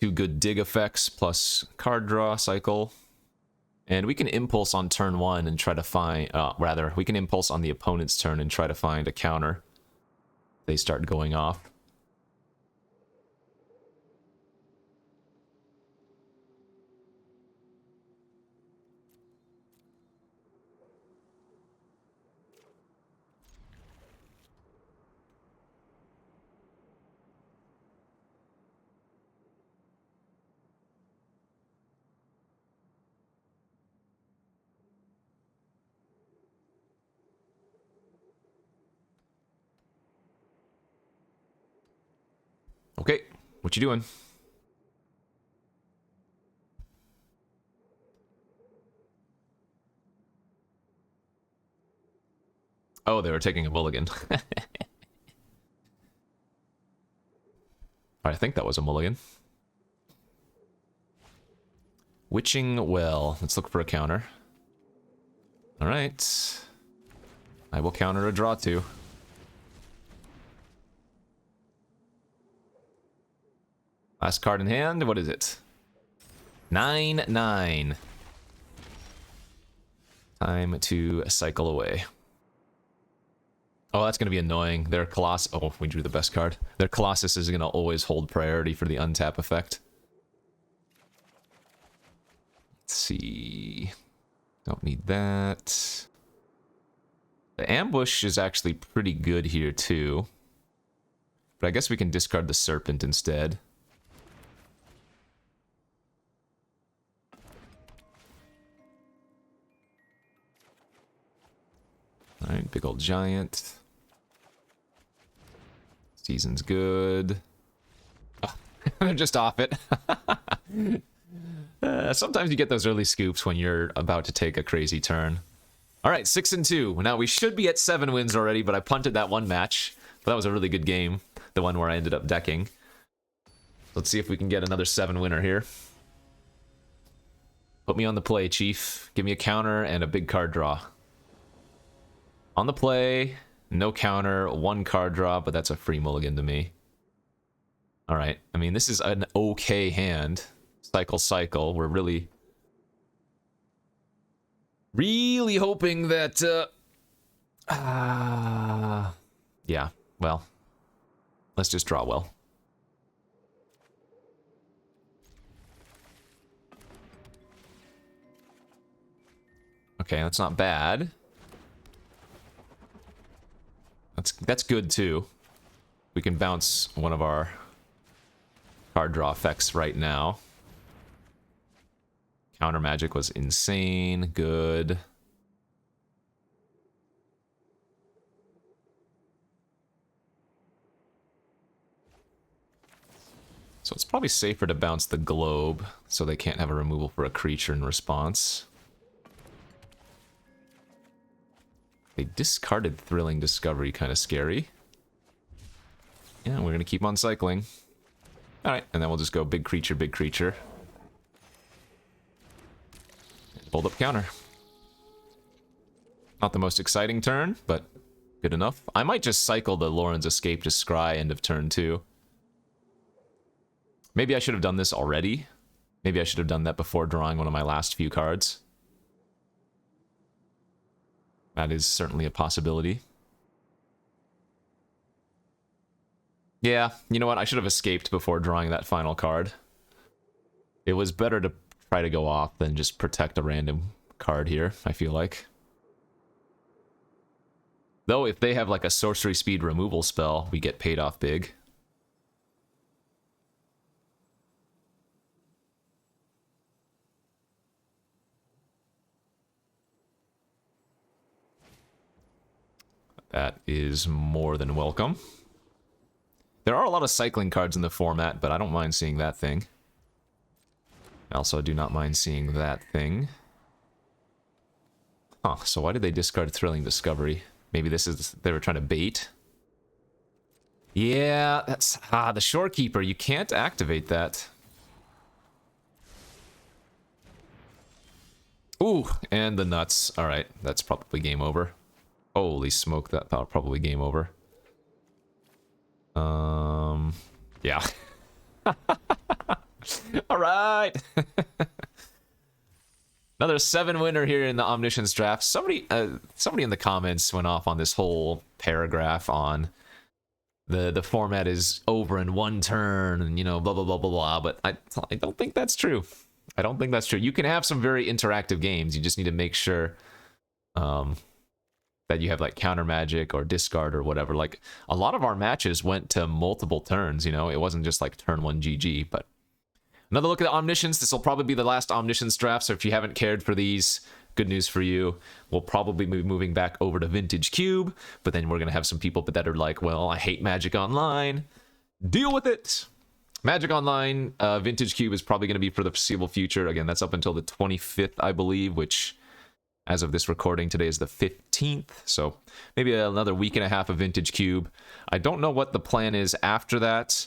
2 good dig effects plus card draw cycle. And we can impulse on turn 1 and try to find... rather, we can impulse on the opponent's turn and try to find a counter. They start going off. Okay, what you doing? Oh, they were taking a mulligan. I think that was a mulligan. Witching Well. Let's look for a counter. Alright. I will counter a draw too. Last card in hand, what is it? 9-9. Time to cycle away. Oh, that's going to be annoying. Their Colossus... Oh, we drew the best card. Their Colossus is going to always hold priority for the untap effect. Let's see... Don't need that. The ambush is actually pretty good here, too. But I guess we can discard the Serpent instead. Alright, big old giant. Season's good. Oh, they're just off it. Sometimes you get those early scoops when you're about to take a crazy turn. Alright, 6-2. Now we should be at 7 wins already, but I punted that one match. But that was a really good game. The one where I ended up decking. Let's see if we can get another 7 winner here. Put me on the play, Chief. Give me a counter and a big card draw. On the play, no counter, 1 card draw, but that's a free mulligan to me. Alright, I mean, this is an okay hand. Cycle. We're really hoping that, yeah, well, let's just draw well. Okay, that's not bad. That's good too. We can bounce one of our card draw effects right now. Counter magic was insane. Good. So it's probably safer to bounce the globe so they can't have a removal for a creature in response. They discarded Thrilling Discovery, kind of scary. Yeah, we're gonna keep on cycling. Alright, and then we'll just go big creature, big creature. Hold up counter. Not the most exciting turn, but good enough. I might just cycle the Lauren's Escape to scry end of turn 2. Maybe I should have done this already. Maybe I should have done that before drawing one of my last few cards. That is certainly a possibility. Yeah, you know what? I should have escaped before drawing that final card. It was better to try to go off than just protect a random card here, I feel like. Though, if they have like a sorcery speed removal spell, we get paid off big. That is more than welcome. There are a lot of cycling cards in the format, but I don't mind seeing that thing. I also do not mind seeing that thing. Huh, so why did they discard Thrilling Discovery? Maybe this is... they were trying to bait? Yeah, that's... ah, the Shorekeeper. You can't activate that. Ooh, and the nuts. Alright, that's probably game over. Holy smoke, that's probably game over. Yeah. Alright! Another 7 winner here in the Omniscience draft. Somebody in the comments went off on this whole paragraph on the format is over in 1 turn and, you know, blah, blah, blah, blah, blah. But I don't think that's true. I don't think that's true. You can have some very interactive games. You just need to make sure that you have, like, counter magic or discard or whatever. Like, a lot of our matches went to multiple turns, you know? It wasn't just, like, turn 1 GG, but... Another look at the Omniscience. This will probably be the last Omniscience draft, so if you haven't cared for these, good news for you. We'll probably be moving back over to Vintage Cube, but then we're going to have some people that are like, well, I hate Magic Online. Deal with it! Magic Online, Vintage Cube is probably going to be for the foreseeable future. Again, that's up until the 25th, I believe, which, as of this recording, today is the 15th, so maybe another week and a half of Vintage Cube. I don't know what the plan is after that.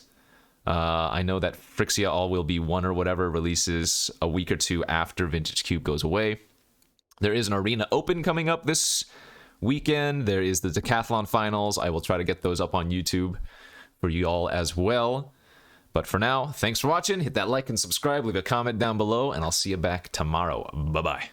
I know that Frixia All Will Be One or whatever releases a week or two after Vintage Cube goes away. There is an Arena Open coming up this weekend. There is the Decathlon Finals. I will try to get those up on YouTube for you all as well. But for now, thanks for watching. Hit that like and subscribe. Leave a comment down below, and I'll see you back tomorrow. Bye-bye.